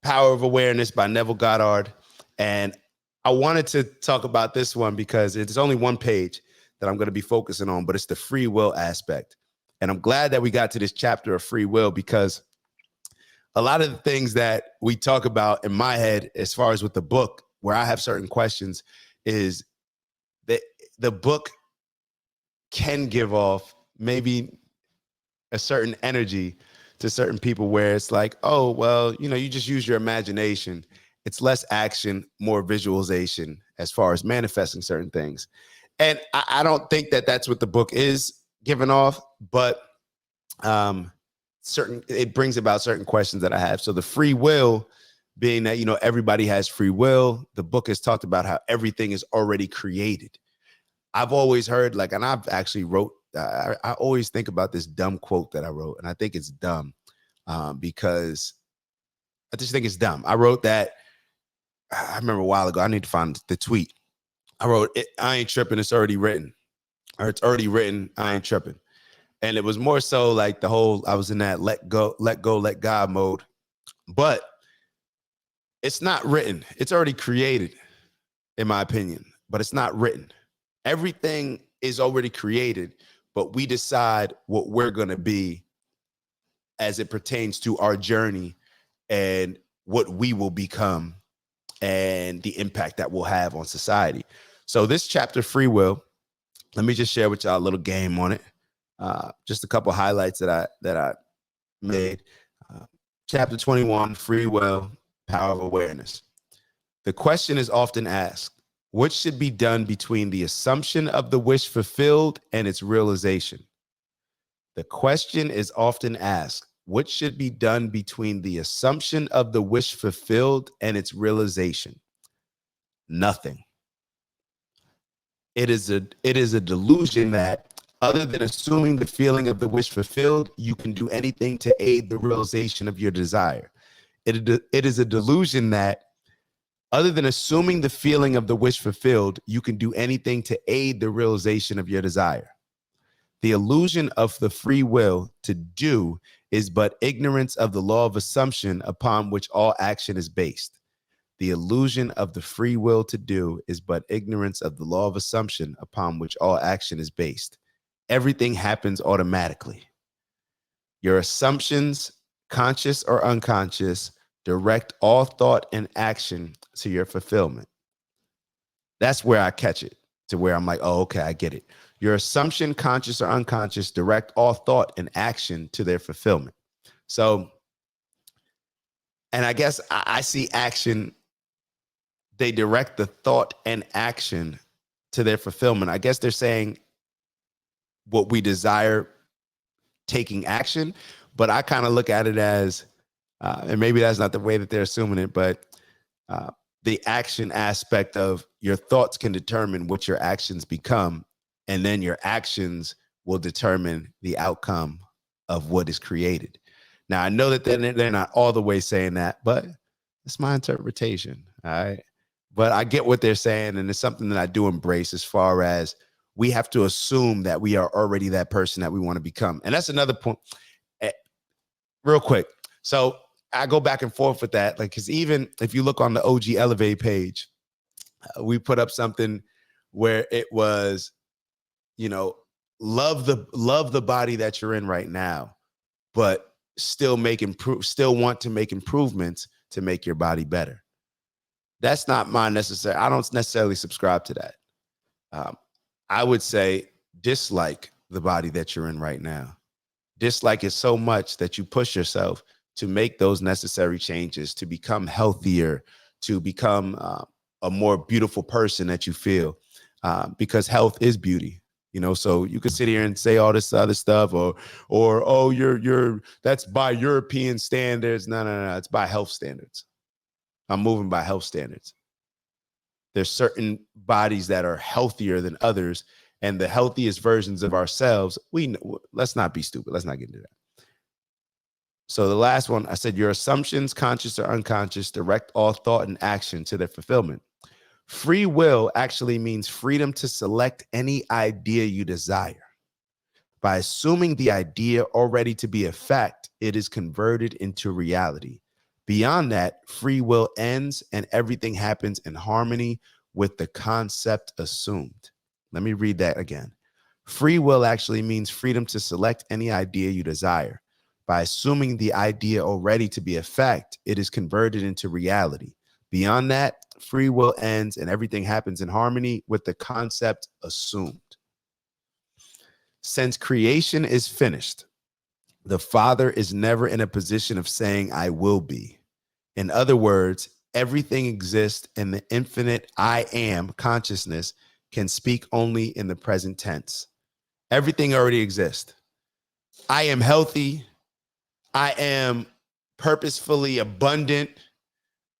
Power of Awareness by Neville Goddard. And I wanted to talk about this one because it's only one page that I'm going to be focusing on, but it's the free will aspect. And I'm glad that we got to this chapter of free will, because a lot of the things that we talk about in my head, as far as with the book, where I have certain questions, is that the book can give off maybe a certain energy to certain people where it's like, oh, well, you just use your imagination. It's less action, more visualization as far as manifesting certain things. And I don't think that that's what the book is giving off, but it brings about certain questions that I have. So the free will being that, everybody has free will. The book has talked about how everything is already created. I've always heard, and I've actually I always think about this dumb quote that I wrote, and I think it's dumb because I just think it's dumb. I wrote that, I remember a while ago, I need to find the tweet. I wrote, I ain't tripping, it's already written. Or it's already written, I ain't tripping. And it was more so like I was in that let go, let God mode. But it's not written. It's already created, in my opinion, but it's not written. Everything is already created, but we decide what we're going to be as it pertains to our journey and what we will become and the impact that we'll have on society. So this chapter, Free Will, let me just share with y'all a little game on it. Just a couple highlights that I made. Chapter 21, Free Will, Power of Awareness. The question is often asked, what should be done between the assumption of the wish fulfilled and its realization? The question is often asked, what should be done between the assumption of the wish fulfilled and its realization? Nothing. It is a delusion that, other than assuming the feeling of the wish fulfilled, you can do anything to aid the realization of your desire. It is a delusion that, other than assuming the feeling of the wish fulfilled, you can do anything to aid the realization of your desire. The illusion of the free will to do is but ignorance of the law of assumption upon which all action is based. The illusion of the free will to do is but ignorance of the law of assumption upon which all action is based. Everything happens automatically. Your assumptions, conscious or unconscious, direct all thought and action to your fulfillment. That's where I catch it, to where I'm like, oh, okay, I get it. Your assumption, conscious or unconscious, direct all thought and action to their fulfillment. So, and I guess I see action, they direct the thought and action to their fulfillment. I guess they're saying what we desire, taking action, but I kind of look at it as, and maybe that's not the way that they're assuming it, but the action aspect of your thoughts can determine what your actions become, and then your actions will determine the outcome of what is created. Now, I know that they're not all the way saying that, but it's my interpretation, all right? But I get what they're saying, and it's something that I do embrace, as far as we have to assume that we are already that person that we want to become. And that's another point. Real quick. So I go back and forth with that. Because even if you look on the OG Elevate page, we put up something where it was, love the body that you're in right now, but still want to make improvements to make your body better. That's not my necessary. I don't necessarily subscribe to that. I would say dislike the body that you're in right now. Dislike it so much that you push yourself to make those necessary changes, to become healthier, to become a more beautiful person that you feel, because health is beauty. So you could sit here and say all this other stuff, or oh, you're that's by European standards. No, it's by health standards. I'm moving by health standards. There's certain bodies that are healthier than others, and the healthiest versions of ourselves, let's not be stupid. Let's not get into that. So the last one, I said, your assumptions, conscious or unconscious, direct all thought and action to their fulfillment. Free will actually means freedom to select any idea you desire. By assuming the idea already to be a fact, it is converted into reality. Beyond that, free will ends and everything happens in harmony with the concept assumed. Let me read that again. Free will actually means freedom to select any idea you desire. By assuming the idea already to be a fact, it is converted into reality. Beyond that, free will ends and everything happens in harmony with the concept assumed. Since creation is finished, the Father is never in a position of saying, I will be. In other words, everything exists and the infinite I am consciousness can speak only in the present tense. Everything already exists. I am healthy. I am purposefully abundant.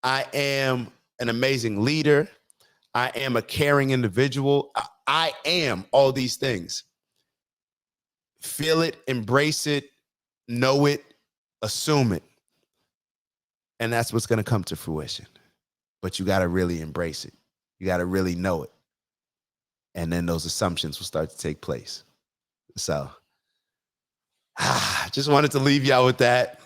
I am an amazing leader. I am a caring individual. I am all these things. Feel it, embrace it, know it, assume it. And that's what's going to come to fruition. But you got to really embrace it. You got to really know it. And then those assumptions will start to take place. So, just wanted to leave y'all with that.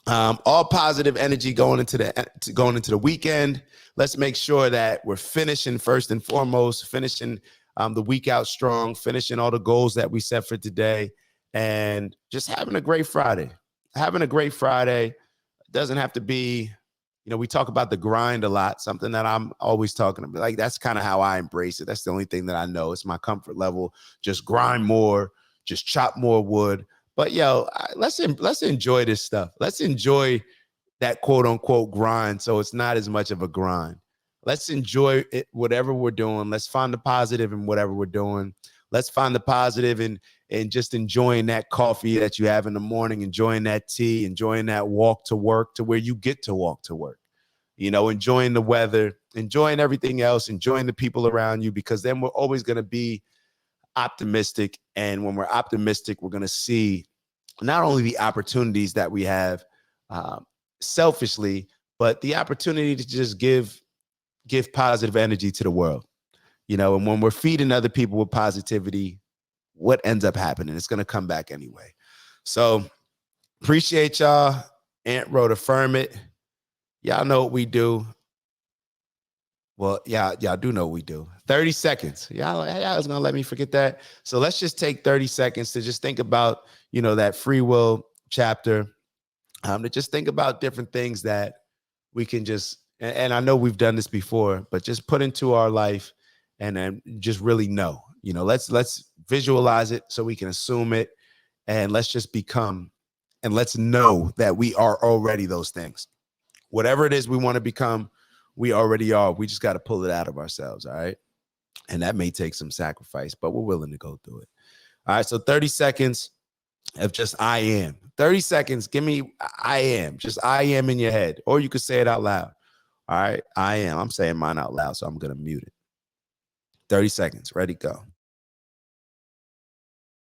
All positive energy going into the weekend. Let's make sure that we're finishing first and foremost, finishing the week out strong, finishing all the goals that we set for today, and just having a great Friday. Having a great Friday. It doesn't have to be, we talk about the grind a lot, something that I'm always talking about. Like, that's kind of how I embrace it. That's the only thing that I know. It's my comfort level. Just grind more, just chop more wood. But let's enjoy this stuff. Let's enjoy that quote unquote grind. So it's not as much of a grind. Let's enjoy it, whatever we're doing. Let's find the positive in whatever we're doing. Let's find the positive in just enjoying that coffee that you have in the morning, enjoying that tea, enjoying that walk to work to where you get to walk to work. Enjoying the weather, enjoying everything else, enjoying the people around you, because then we're always going to be optimistic. And when we're optimistic, we're going to see not only the opportunities that we have selfishly, but the opportunity to just give positive energy to the world. And when we're feeding other people with positivity, what ends up happening? It's going to come back anyway. So appreciate y'all. Ant wrote affirm it. Y'all know what we do. Well, y'all do know what we do. 30 seconds. Y'all is going to let me forget that. So let's just take 30 seconds to just think about, that free will chapter, to just think about different things that we can just, and I know we've done this before, but just put into our life and then just really know, let's visualize it so we can assume it, and let's just become, and let's know that we are already those things. Whatever it is we want to become, we already are. We just got to pull it out of ourselves. All right. And that may take some sacrifice, but we're willing to go through it. All right. So 30 seconds of just I am. 30 seconds. Give me I am. Just I am in your head. Or you could say it out loud. All right. I am. I'm saying mine out loud, so I'm going to mute it. 30 seconds. Ready, go.